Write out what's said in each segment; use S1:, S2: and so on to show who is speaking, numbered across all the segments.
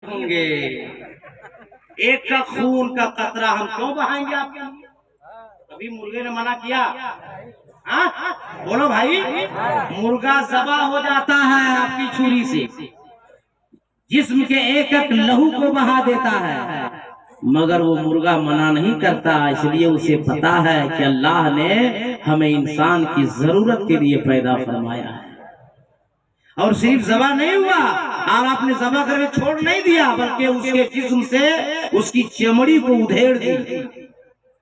S1: होंगे। एक का खून का कतरा हम क्यों बहाएंगे आपके लिए? कभी मुर्गे ने मना किया? हाँ बोलो भाई, मुर्गा ज़बा हो जाता है आपकी छुरी से, जिस्म के एक एक लहू को बहा देता है, मगर वो मुर्गा मना नहीं करता, इसलिए उसे पता है कि अल्लाह ने हमें इंसान की जरूरत के लिए पैदा फरमाया है। और सिर्फ ज़बा नहीं हुआ और आपने ज़बा करके छोड़ नहीं दिया, बल्कि उसके जिस्म से उसकी चमड़ी को उधेड़ दी,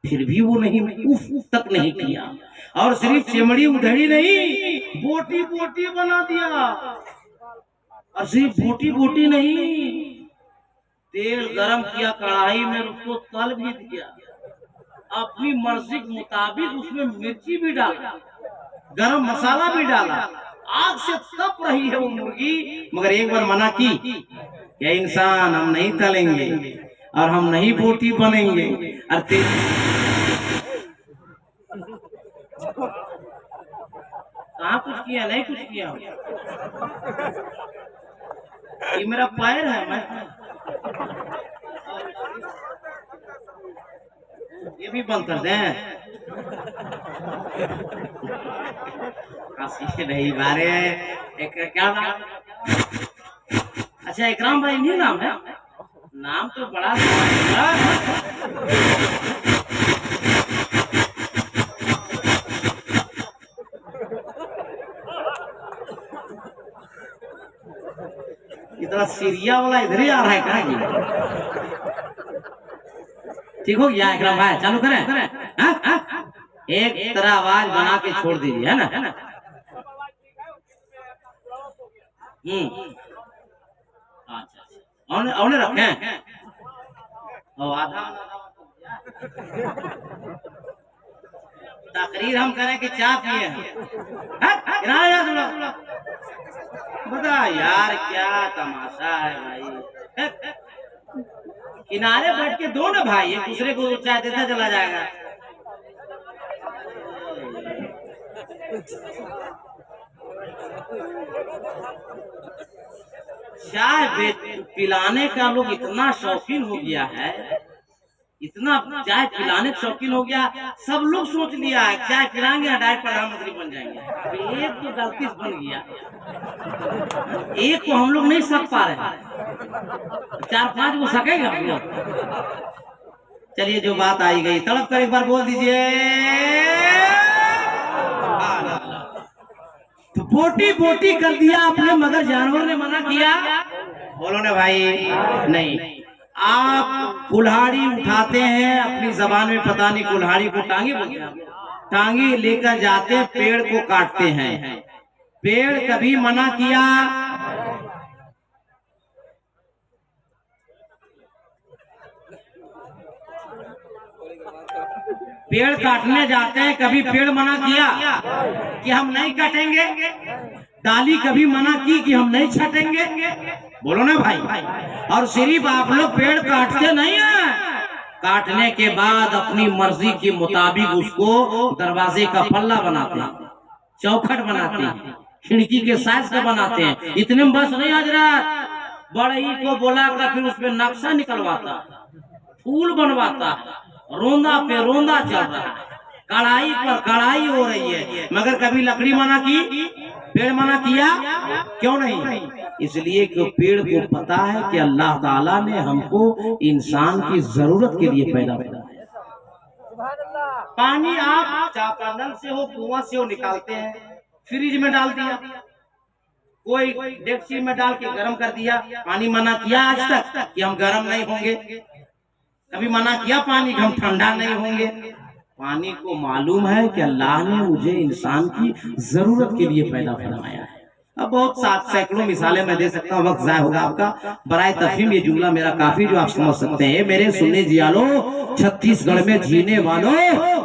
S1: फिर भी वो नहीं उफ तक नहीं किया। और सिर्फ चमड़ी उधेड़ी नहीं, बोटी बोटी बना दिया। और सिर्फ बोटी बोटी नहीं, तेल गरम किया कढ़ाई में, उसको तल भी दिया, अपनी मर्जी के मुताबिक उसमें मिर्ची भी डाला, गरम मसाला भी डाला, आग से तप रही है वो मुर्गी, मगर एक बार मना की, क्या इंसान हम नहीं तलेंगे और हम नहीं बोटी बनेंगे। और कहाँ कुछ किया, नहीं कुछ किया, ये मेरा पैर है, मैं ये भी बंद कर दें। नहीं बारे एक क्या नाम? अच्छा इकराम भाई नहीं नाम है? नाम तो बड़ा इतना सीरिया वाला इधर ही आ रहा है क्या? ठीक हो गया इकराम भाई, चालू करें? एक तरह आवाज बना के छोड़ दीजिए, है ना? अच्छा औने रखें आधा तकरीर हम करें कि चाय पिए बता यार, क्या तमाशा है भाई। किनारे बैठ के दो ना भाई, एक दूसरे को चाय देता चला जाएगा। चाय पिलाने का लोग इतना शौकीन हो गया है, इतना चाय पिलाने का शौकीन हो गया, सब लोग सोच लिया है चाय पिलाएंगे डायरेक्ट प्रधानमंत्री बन जाएंगे। एक तो गलती से बन गया, एक को हम लोग नहीं सक पा रहे, 4-5 को सकेगा हम लोग। चलिए जो बात आई गई, तड़प कर एक बार बोल दीजिए। तो बोटी बोटी कर दिया आपने, मगर जानवर ने मना किया, बोलो ना भाई। नहीं, आप कुल्हाड़ी उठाते हैं, अपनी जबान में पता नहीं कुल्हाड़ी को टांगी बोलते हैं, टांगी लेकर जाते हैं, पेड़ को काटते हैं। पेड़ कभी मना किया? पेड़ काटने जाते हैं, कभी पेड़ मना किया कि हम नहीं काटेंगे? डाली कभी मना की कि हम नहीं छाटेंगे? बोलो ना भाई। और सिर्फ आप लोग पेड़ काटते नहीं हैं, काटने के बाद अपनी मर्जी के मुताबिक उसको दरवाजे का पल्ला बनाते हैं, चौखट बनाते हैं, खिड़की के साइज का बनाते हैं। इतने में बस नहीं हजरत, बड़ई को बोला कर फिर उसमें नक्शा निकलवाता, फूल बनवाता, रोंदा पे रोंदा चल रहा है, कढ़ाई पर कढ़ाई हो रही है, मगर कभी लकड़ी मना की, पेड़ मना किया? क्यों नहीं? इसलिए कि पेड़ को पता है कि अल्लाह ताला ने हमको इंसान की जरूरत के लिए पैदा किया है। पानी आप चापानल से हो, कुआं से हो निकालते हैं, फ्रिज में डाल दिया, कोई डेक्ची में डाल के गर्म कर दिया, पानी मना किया आज तक कि हम गर्म नहीं होंगे? कभी मना किया पानी हम ठंडा नहीं होंगे? पानी को मालूम है कि अल्लाह ने मुझे इंसान की जरूरत के लिए पैदा फरमाया है। अब बहुत सैकड़ों मिसालें मैं दे सकता हूँ, वक्त जाया होगा आपका। बराए तफहीम ये जुमला मेरा काफी जो आप समझ सकते हैं। मेरे सुनने जियालो, छत्तीसगढ़ में जीने वालों,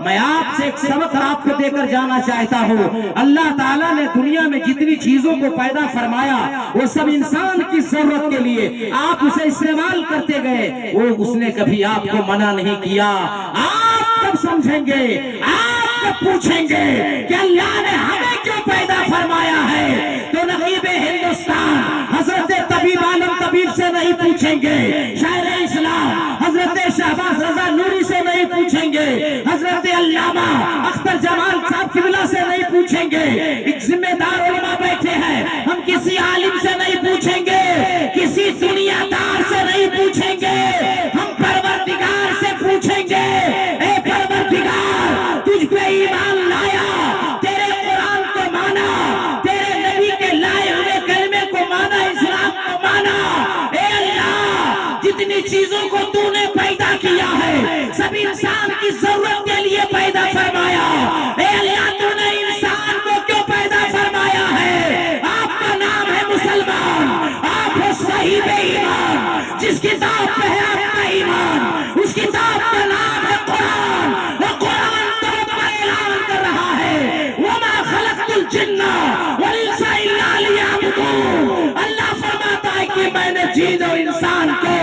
S1: मैं आपसे एक सबक आपको देकर जाना चाहता हूँ। अल्लाह ताला ने दुनिया में जितनी चीजों को पैदा फरमाया वो सब इंसान की जरूरत के लिए, आप उसे इस्तेमाल करते गए, वो उसने कभी आपको मना नहीं किया। आप कब समझेंगे, आप
S2: जब पूछेंगे कि अल्लाह ने हमें क्यों पैदा फरमाया है, तो नकीब हिंदुस्तान हजरत तबीब आलम तबीब से नहीं पूछेंगे, शायर इस्लाम हजरत शहबाज रजा नूरी से नहीं पूछेंगे, हजरत अल्लामा अख्तर जमाल साहब किबला से नहीं पूछेंगे, एक जिम्मेदार उलमा बैठे हैं, हम किसी आलिम से नहीं पूछेंगे, किसी दुनियादार से नहीं पूछेंगे, हम परवरदिगार से पूछेंगे। ए परवरदिगार, तुझ पे ईमान लाया, तेरे कुरान को माना, तेरे नबी के लाए हुए कलमे को माना, इस्लाम को माना। ए अल्लाह, जितनी चीजों को तूने पैदा किया है सब इंसान की जरूरत के लिए पैदा फरमाया। ए अल्लाह, तूने इंसान को क्यों पैदा फरमाया है? आपका नाम है मुसलमान, आप हो साहिब ईमान। जिस किताब पे है आपका ईमान, उस किताब का नाम है कुरान। वो कुरान तौर पर ऐलान कर रहा है, वमा खलक़तुल जिन्ना वल इंसा इल्ला लियअबुदून। अल्लाह फरमाता है कि मैंने जिन और इंसान को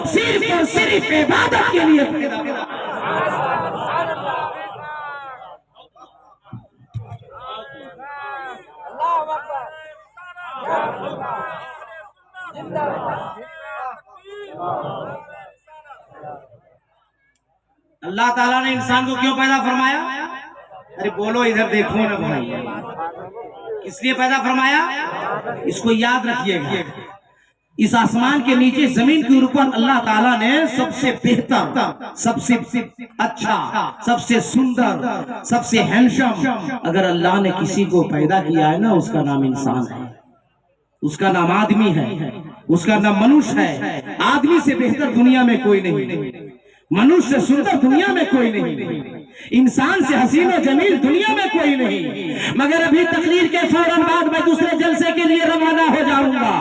S2: सिर्फ और सिर्फ इबादत के लिए पैदा किया।
S1: अल्लाह ताला ने इंसान को क्यों पैदा फरमाया? अरे बोलो, इधर देखो ना भाई, इसलिए पैदा फरमाया, इसको याद रखिएगा। इस आसमान के नीचे जमीन के ऊपर अल्लाह ताला ने सबसे बेहतर, सबसे अच्छा, सबसे सुंदर, सबसे हैंडसम अगर अल्लाह ने किसी को पैदा किया है ना, उसका नाम इंसान है, उसका नाम आदमी है, उसका नाम मनुष्य है। आदमी से बेहतर दुनिया में कोई नहीं, मनुष्य से सुंदर दुनिया में कोई नहीं, इंसान से हसीन और जमील दुनिया में कोई नहीं। मगर अभी तकरीर के फौरन बाद मैं दूसरे जलसे के लिए रवाना हो जाऊंगा।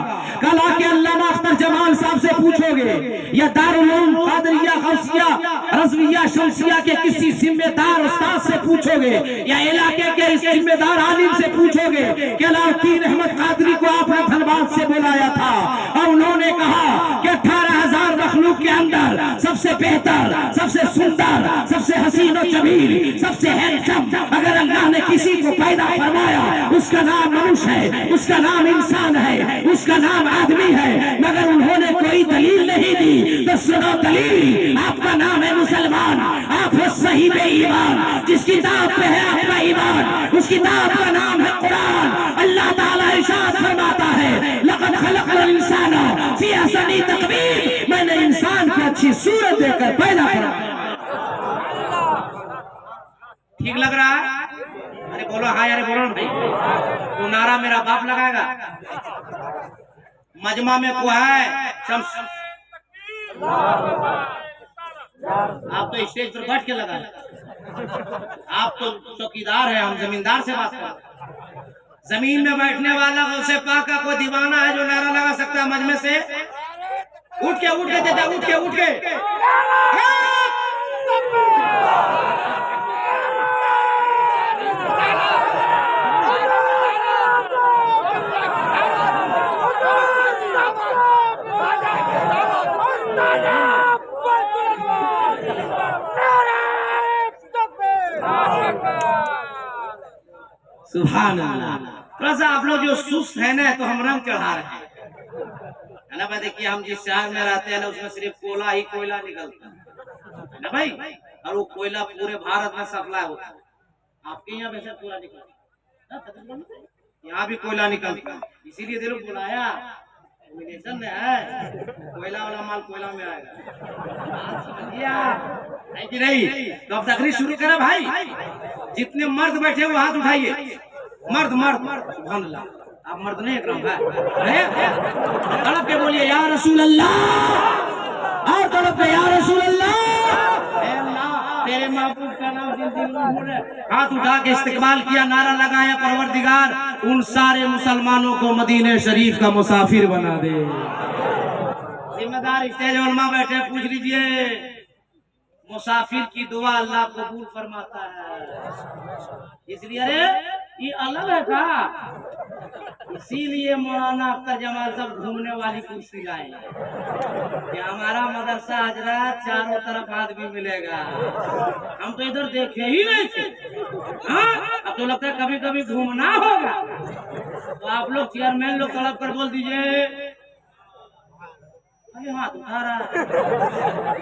S1: कल आके अल्लामा अख्तर जमाल साहब से पूछोगे, या दारुल उलूम कादरिया गौसिया रज़विया शमसिया के किसी जिम्मेदार उस्ताद से पूछोगे, या इलाके के इस जिम्मेदार आलिम से पूछोगे कि अलाउद्दीन अहमद कादरी को आपने धनबाद से बुलाया था और उन्होंने कहा कि 18,000 मखलूक के अंदर सबसे बेहतर, सबसे सुंदर, सबसे हसीन और जमील, सबसे हैंडसम अगर अल्लाह ने किसी को पैदा फरमाया, उसका नाम मनुष्य है, उसका नाम इंसान है, उसका नाम आदमी है। मगर उन्होंने कोई दलील नहीं दी, तो सुनो दलील, आपका नाम है मुसलमान, आप हो साहिब ईमान। जिस किताब पे है आपका ईमान, उस किताब का नाम है कुरान। अल्लाह ताला इरशाद फरमाता है, लक़द खलक़ल इंसाना फी अहसनी तक़वीम, मैंने इंसान को अच्छी सूरत देकर पैदा फरमाया। ठीक लग रहा है? अरे बोलो हाँ, अरे बोलो ना भाई। तो नारा मेरा बाप लगाएगा। मजमा में को है आप तो स्टेज पर बैठ के लगा, आप तो चौकीदार है, हम जमींदार से बात कर। जमीन में बैठने वाला उसे पाक का कोई दीवाना है जो नारा लगा सकता है मजमे से? उठ के उठ के चाचा, उठ के उठ के सुभान अल्लाह। थोड़ा सा आप लोग जो सुस्त है ना, तो हम रंग चढ़ा रहे हैं ना भाई। देखिए, हम जिस शहर में रहते हैं ना, उसमें सिर्फ कोयला ही कोयला निकलता है ना भाई, और वो कोयला पूरे भारत में सप्लाई होता है। आपके यहाँ वैसे कोयला निकलता है, यहाँ भी कोयला निकलता है, इसीलिए दिल बुलाया नॉमिनेशन है, कोयला वाला माल कोयला में आएगा, है कि नहीं? तो अब तकरीर शुरू करें भाई। जितने मर्द बैठे वो हाथ उठाइए, मर्द मर्द। सुभान अल्लाह, आप मर्द नहीं अकरम भाई, तड़प के बोलिए या रसूल अल्लाह, और तड़प के या रसूल अल्लाह। तेरे महबूब का नाम दिल हाथ उठा के इस्तेमाल किया, नारा लगाया, परवरदिगार उन सारे मुसलमानों को मदीने शरीफ का मुसाफिर बना दे। जिम्मेदार स्टेज उलमा बैठे, पूछ लीजिए, मुसाफिर की दुआ अल्लाह कबूल फरमाता है। इसलिए अरे ये अलग है का, इसीलिए मौलाना अख्तर जमाल सब घूमने वाली कुर्सी लाए कि हमारा मदरसा हजरत चारों तरफ आदमी मिलेगा। हम तो इधर देखे ही नहीं थे, हाँ, अब तो लगता है कभी कभी घूमना होगा। तो आप लोग चेयरमैन लोग तड़प कर बोल दीजिए। अरे हाथ उठा रहा है।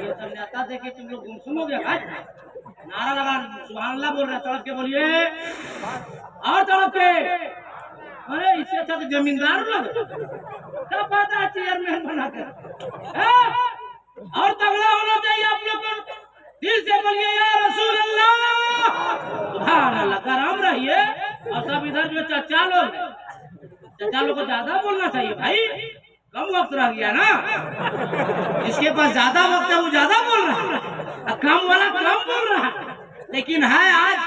S1: ये सब नेता देखे तुम लोग गुमसुम हो गया भाई। नारा लगा सुभान अल्लाह बोल रहा है, तड़प के बोलिए और तड़प के। अरे इससे अच्छा तो जमींदार लोग क्या फायदा चेयरमैन बनाकर। और तगड़ा होना चाहिए आप लोग को। दिल से बोलिए या रसूल अल्लाह, सुभान अल्लाह। कराम रहिए। और सब इधर जो चचा लोग को ज्यादा बोलना चाहिए भाई, कम वक्त रह गया ना। जिसके पास ज्यादा वक्त है वो ज्यादा बोल रहा है, कम वाला कम बोल रहा है। लेकिन है आज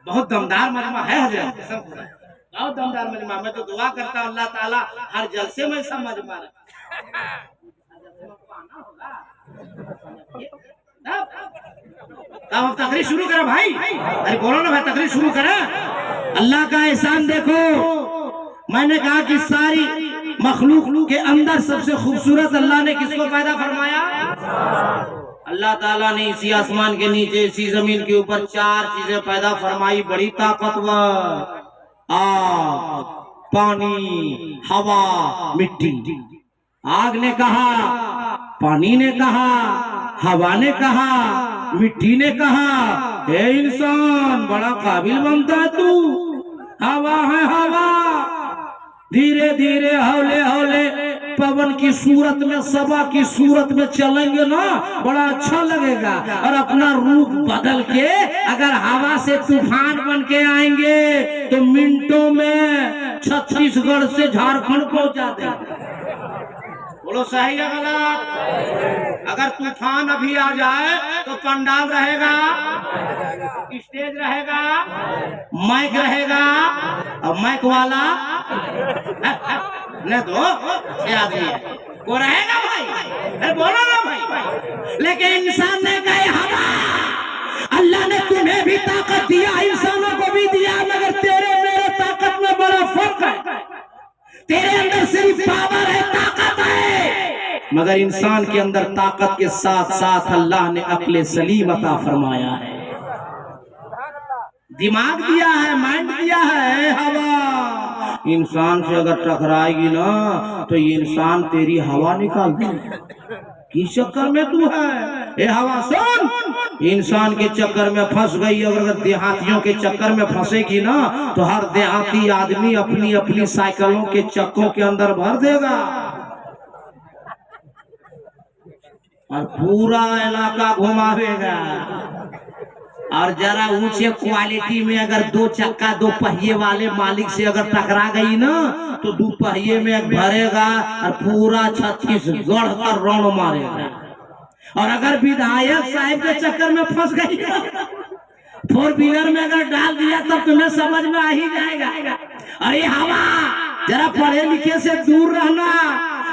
S1: बहुत दमदार मजमा है हजरत, बहुत दमदार मजमा। मैं तो दुआ करता हूँ अल्लाह ताला हर जलसे में सब मजमा रहे। तब अब तकरीर शुरू करा भाई। अरे बोलो ना भाई, तकरीर शुरू करा।
S2: अल्लाह का एहसान देखो। मैंने कहा कि सारी मखलूक के अंदर सबसे खूबसूरत अल्लाह ने किसको पैदा फरमाया?
S1: अल्लाह ताला ने इसी आसमान के नीचे, इसी जमीन के ऊपर 4 चीजें पैदा फरमाई, बड़ी ताकतवर। आग, पानी, हवा, मिट्टी। आग ने कहा, पानी ने कहा, हवा ने कहा, मिट्टी ने कहा, हे इंसान बड़ा काबिल बनता है तू। हवा है हवा, धीरे धीरे हौले हौले पवन की सूरत में, सबा की सूरत में चलेंगे ना, बड़ा अच्छा लगेगा। और अपना रूप बदल के अगर हवा से तूफान बन के आएंगे तो मिनटों में छत्तीसगढ़ से झारखंड पहुंचा देंगे। बोलो सही या गलत? अगर तूफान अभी आ जाए तो पंडाल रहेगा, स्टेज रहेगा, माइक रहेगा, और माइक वाला न तो आदमी है वो रहेगा भाई। बोलो ना भाई।
S2: लेकिन इंसान ने कहे हवा, अल्लाह ने तुम्हें भी ताकत दिया, इंसानों को भी दिया, मगर तेरे मेरे ताकत में बड़ा फर्क है। तेरे अंदर सिर्फ पावर है, ताकत है,
S1: मगर इंसान के अंदर ताकत के साथ साथ अल्लाह ने अक्ल सलीम अता फरमाया है, दिमाग दिया है, माइंड दिया है। हवा इंसान से अगर टकराएगी ना तो ये इंसान तेरी हवा निकाल देगी। किस चक्कर में तू है? ए हवा सुन, इंसान के चक्कर में फंस गई। अगर देहातियों के चक्कर में फंसेगी ना तो हर देहाती आदमी अपनी अपनी साइकिलों के चक्कों के अंदर भर देगा और पूरा इलाका घुमावेगा। और जरा ऊंचे क्वालिटी में अगर 2 चक्का 2 पहिए वाले मालिक से अगर टकरा गई ना तो 2 पहिए में भरेगा और पूरा छत्तीसगढ़ का रण मारेगा। और अगर विधायक साहब के चक्कर में फंस गई 4 व्हीलर में अगर डाल दिया तब तुम्हें समझ में आ ही जाएगा। अरे हवा, जरा पढ़े लिखे से दूर रहना।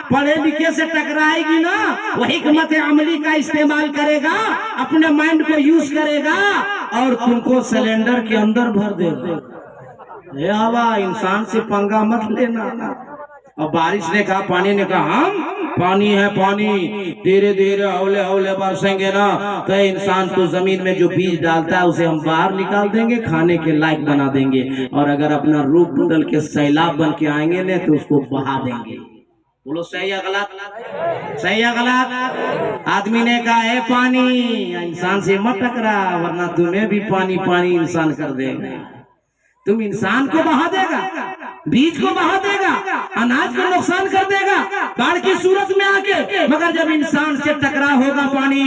S1: पढ़े लिखे से टकराएगी ना, वही हिकमत अमली का इस्तेमाल करेगा, अपने माइंड को यूज करेगा और तुमको सिलेंडर के अंदर भर देगा। ये हवा, इंसान से पंगा मत लेना। और बारिश ने कहा, पानी ने कहा, हम पानी है, पानी धीरे धीरे हौले हौले बरसेंगे ना तो इंसान तो जमीन में जो बीज डालता है उसे हम बाहर निकाल देंगे, खाने के लायक बना देंगे। और अगर अपना रूप बदल के सैलाब बन के आएंगे ना तो उसको बहा देंगे। बोलो सही या गलत? सही या गलत? आदमी ने कहा, है पानी, इंसान से मत टकरा वरना तुम्हें भी पानी पानी इंसान कर देगा। तुम इंसान को बहा देगा, बीज को बहा देगा, अनाज को नुकसान कर देगा बाढ़ की सूरत में आके। मगर जब इंसान से टकरा होगा पानी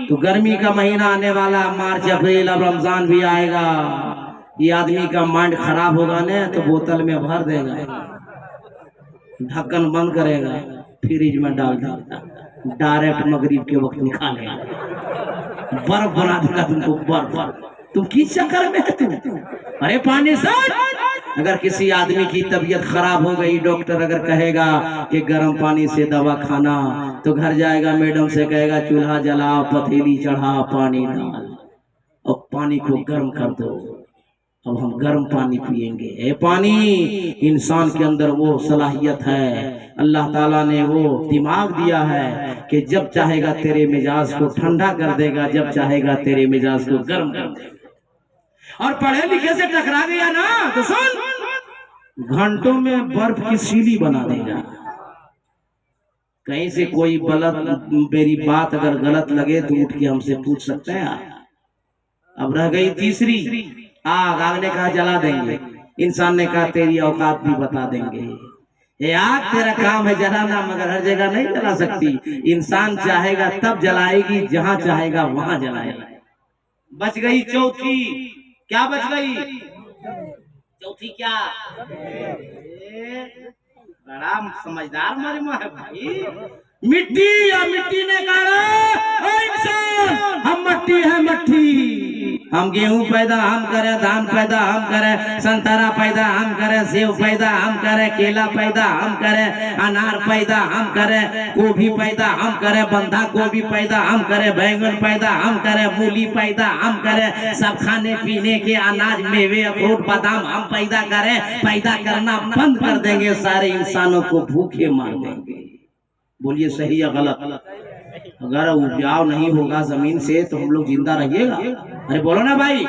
S1: तो गर्मी का महीना आने वाला, मार्च अप्रैल, अब रमजान भी आएगा। ये आदमी का माइंड खराब होगा ना तो बोतल में भर देगा, ढक्कन बंद करेगा, फ्रिज में डाल देगा, डायरेक्ट मगरिब के वक्त निकालेगा, बर्फ बना देगा तुमको, बर्फ। तुम किस चक्कर में है तुम? अरे पानी से अगर किसी आदमी की तबीयत खराब हो गई, डॉक्टर अगर कहेगा कि गर्म पानी से दवा खाना तो घर जाएगा, मैडम से कहेगा चूल्हा जला, पतीली चढ़ा, पानी डाल और पानी को गर्म कर दो, अब हम गर्म पानी पिएंगे। ये पानी, इंसान के अंदर वो सलाहियत है, अल्लाह ताला ने वो दिमाग दिया है कि जब चाहेगा तेरे मिजाज को ठंडा कर देगा, जब चाहेगा तेरे मिजाज को गर्म कर देगा। और पढ़े लिखे से टकरा गया ना तो सुन, घंटों में बर्फ की सीढ़ी बना देगा। कहीं से कोई गलत मेरी बात अगर गलत लगे तो उठ के हमसे पूछ सकते हैं आप। अब रह गई तीसरी आग। आग ने कहा जला देंगे, इंसान ने कहा तेरी औकात भी बता देंगे। ये आग तेरा काम है जलाना, मगर हर जगह नहीं जला सकती। इंसान चाहेगा तब जलाएगी, जहां चाहेगा वहां जलाएगा। बच गई चौथी। क्या बच गई चौथी? क्या बड़ा समझदार मजमा है भाई। मिट्टी। या मिट्टी ने कहा इंसान हम मट्टी है, मट्टी। हम गेहूं पैदा हम करें, धान पैदा हम करें, संतरा पैदा हम करें, सेब पैदा हम करें, केला पैदा हम करें, अनार पैदा हम करें, गोभी पैदा हम करें, बंधा गोभी पैदा हम करें, बैंगन पैदा हम करें, मूली पैदा हम करें, सब खाने पीने के अनाज मेवे अखरोट बादाम हम पैदा करें। पैदा करना बंद कर देंगे, सारे इंसानों को भूखे मार देंगे। बोलिए सही या गलत? अगर उपजाऊ नहीं होगा जमीन से तो हम लोग जिंदा रहिएगा? अरे बोलो ना भाई।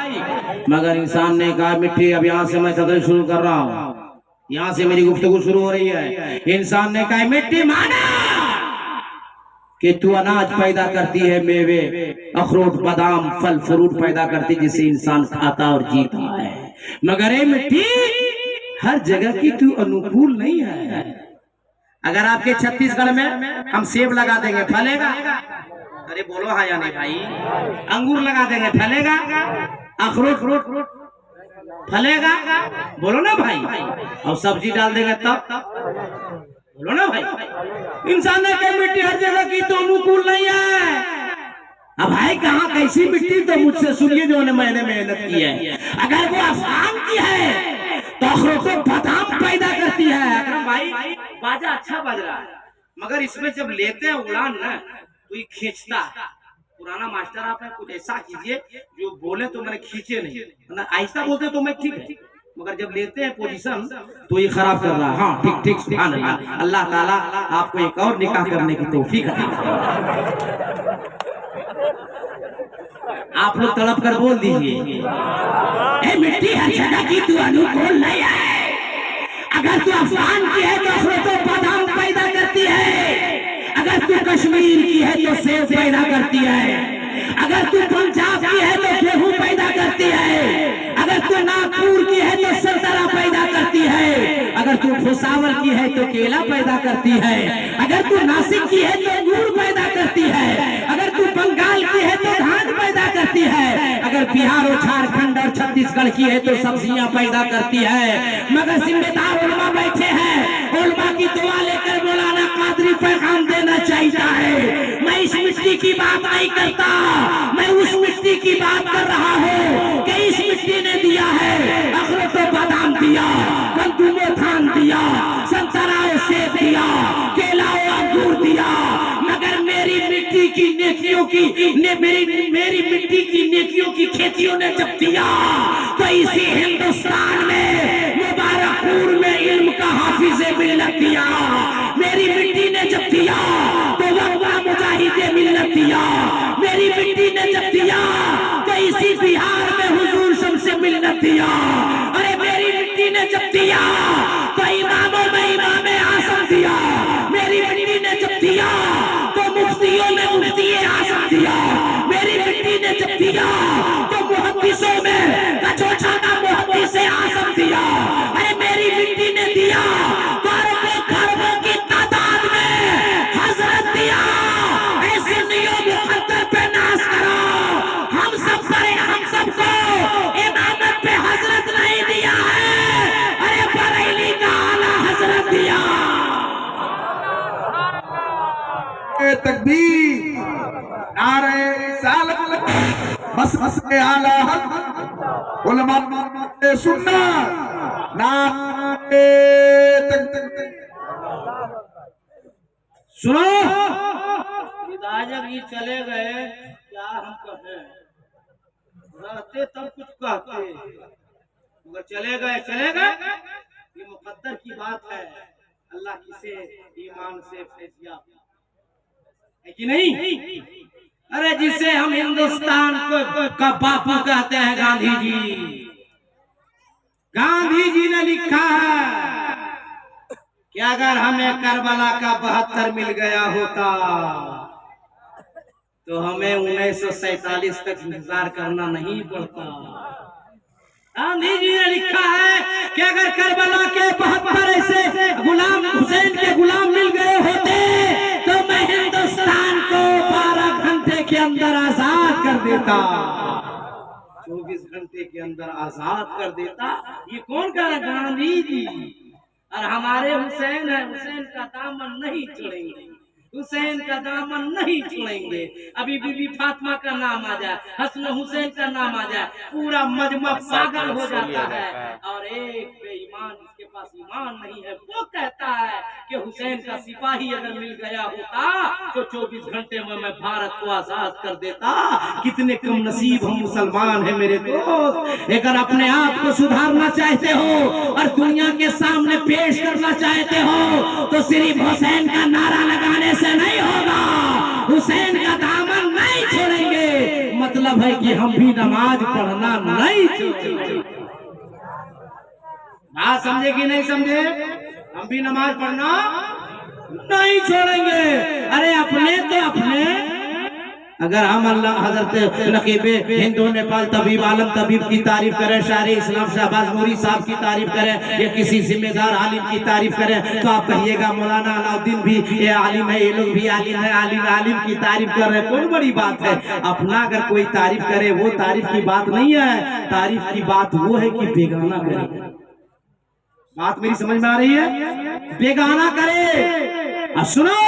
S1: मगर इंसान ने कहा मिट्टी, अब यहाँ से मैं तकरीर शुरू कर रहा हूँ, यहाँ से मेरी गुफ्तगू शुरू हो रही है। इंसान ने कहा मिट्टी माना कि तू अनाज पैदा करती है, मेवे अखरोट बादाम फल फ्रूट पैदा करती, जिसे इंसान खाता और जीता है। मगर ये मिट्टी हर जगह की तू अनुकूल नहीं है। अगर आपके छत्तीसगढ़ में हम सेब लगा देंगे फलेगा? अरे बोलो हाँ या नहीं भाई? अंगूर लगा देंगे फलेगा? अखरोट फलेगा? बोलो ना भाई। और सब्जी डाल देंगे तब बोलो ना भाई। इंसान ने कहा मिट्टी हर जगह की तो अनुकूल नहीं है। अब भाई कहाँ कैसी मिट्टी? तो मुझसे सुनिए जो मैंने मेहनत की है। अगर वो अफगान की है तो अखरोटों बादाम पैदा करती है। अकरम भाई बाजा अच्छा बज रहा है, मगर इसमें जब लेते हैं उड़ान ना तो ये खींचता है। पुराना मास्टर आप है, कुछ ऐसा कीजिए जो बोले तो मैंने खींचे नहीं, ना ऐसा बोलते तो मैं ठीक है, मगर जब लेते हैं पोजीशन तो ये खराब कर रहा है। हाँ ठीक ठीक, सुभान अल्लाह। अल्लाह ताला आपको एक और निकाह करने की तौफीक अता करे। आप लोग तड़प कर बोल दीजिए मिट्टी हर जगह की तू अनुकूल नहीं है। अगर तू अफगान की है तो अखरोटों बादाम पैदा करती है। अगर तू कश्मीर की है तो सेब पैदा करती है। अगर तू पंजाब की है तो गेहूं पैदा करती है। अगर तू नागपुर की है तो संतरा पैदा करती है। अगर तू भुसावल की है तो केला पैदा करती है। अगर तू नासिक की है तो गुड़ पैदा करती है। अगर तू बंगाल की है तो धान पैदा करती है। अगर बिहार और झारखंड और छत्तीसगढ़ की है तो सब्जियां पैदा करती है। मगर जिम्मेदार उलमा बैठे हैं, उलमा की दुआ लेकर मौलाना कादरी पैगाम देना चाहता है। मैं इस मिट्टी की बात नहीं करता, मैं उस मिट्टी की बात कर रहा हूँ कि इस मिट्टी ने दिया है अखरोट बादाम दिया, कद्दू धान दिया, संतरा सेब दिया, केला अंगूर दिया। मगर मेरी मिट्टी की नेकियों की मेरी मिट्टी की नेकियों की खेतियों ने जब दिया तो इसी हिंदुस्तान में मुबारकपुर में इल्म का हाफिज़े मिल्लत दिया। मेरी मिट्टी ने जब दिया तो वक्ता मुजाहिदे मिल्लत दिया। मेरी मिट्टी ने जब दिया तो इसी बिहार में हुजूर शम्से मिल्लत दिया। अरे मेरी मिट्टी ने जब दिया तो इमामों में इमामे आज़म दिया। मेरी मिट्टी ने जब दिया तो मुफ्तियों में मुफ्ती आज़म दिया। मेरी मिट्टी ने जब दिया तो मुहद्दिसों में कचोटा का मुहद्दिस आज़म दिया। अरे मेरी मिट्टी ने दिया तो खरबों की तादाद में हजरत दिया। ऐसे नियम मुकद्दर पे नाश करो। हम सब पर हम सबको इमामत पे हजरत नहीं दिया है, अरे बरेली का आला हजरत दिया।
S3: तकबीर, नारे रिसालत, बस के आला उलमा सुन्ना, नारे
S1: सुनो। जब ये चले गए क्या हम कहें, रहते तब कुछ कहते, मगर चले गए ये मुकद्दर की बात है। अल्लाह किसे ईमान से फैसिया है कि नहीं? अरे जिसे हम हिंदुस्तान का बापू कहते हैं गांधी जी, गांधी जी ने लिखा है कि अगर हमें करबला का 72 मिल गया होता तो हमें 1947 तक इंतजार करना नहीं पड़ता। गांधी जी ने लिखा है कि अगर करबला के 72 ऐसे गुलाम हुसैन के गुलाम मिल गए होते तो मैं हिंदुस्तान को 12 घंटे के अंदर आजाद कर देता, 24 घंटे के अंदर आजाद कर देता। ये कौन कह रहा है? गांधी जी। और हमारे हुसैन है, हुसैन का दामन नहीं छोड़ेंगे, हुसैन का दामन नहीं छोड़ेंगे। अभी बीबी फातिमा का नाम आ जाए, हसन हुसैन का नाम आ जाए, पूरा मजमा पागल हो जाता है। और एक बेईमान जिसके पास ईमान नहीं है वो कहता है कि हुसैन का सिपाही अगर मिल गया होता तो 24 घंटे में मैं भारत को आजाद कर देता। कितने कम नसीब हम मुसलमान हैं मेरे दोस्त। अगर अपने आप को सुधारना चाहते हो और दुनिया के सामने पेश करना चाहते हो तो सिर्फ हुसैन का नारा लगाने से नहीं होगा, हुसैन का दामन नहीं छोड़ेंगे। मतलब है कि हम भी नमाज पढ़ना नहीं छोड़ेंगे। बात समझे कि नहीं समझे? हम भी नमाज पढ़ना नहीं छोड़ेंगे। अरे अपने तो अपने, अगर हम अल्लाह हजरत नकीबे हिंदू नेपाल तबीब आलम तबीब की तारीफ करें, शायर इस्लाम शहबाज नूरी साहब की तारीफ करें या किसी जिम्मेदार आलिम की तारीफ करें तो आप कहिएगा मौलाना अलाउद्दीन भी ये आलिम है, ये लोग भी आलिम है, आलिम की तारीफ कर रहे हैं। कौन बड़ी बात है? अपना अगर कोई तारीफ करे वो तारीफ की बात नहीं है, तारीफ की बात वो है कि बेगाना करे। बात मेरी समझ में आ रही है? बेगाना करे। अब सुनो,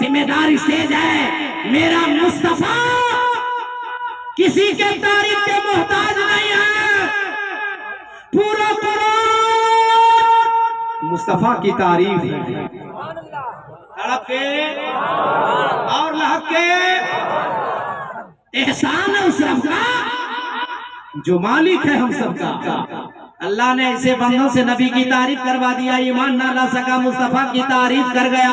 S1: जिम्मेदार स्टेज है, मेरा मुस्तफा किसी के तारीफ के मोहताज नहीं है। पूरा कुरान मुस्तफा की तारीफ है। तड़प के और लहक के एहसान है उस रब का जो मालिक है हम सबका। अल्लाह ने ऐसे बंदों से नबी की तारीफ करवा दिया, ईमान ना ला सका, मुस्तफा की तारीफ कर गया।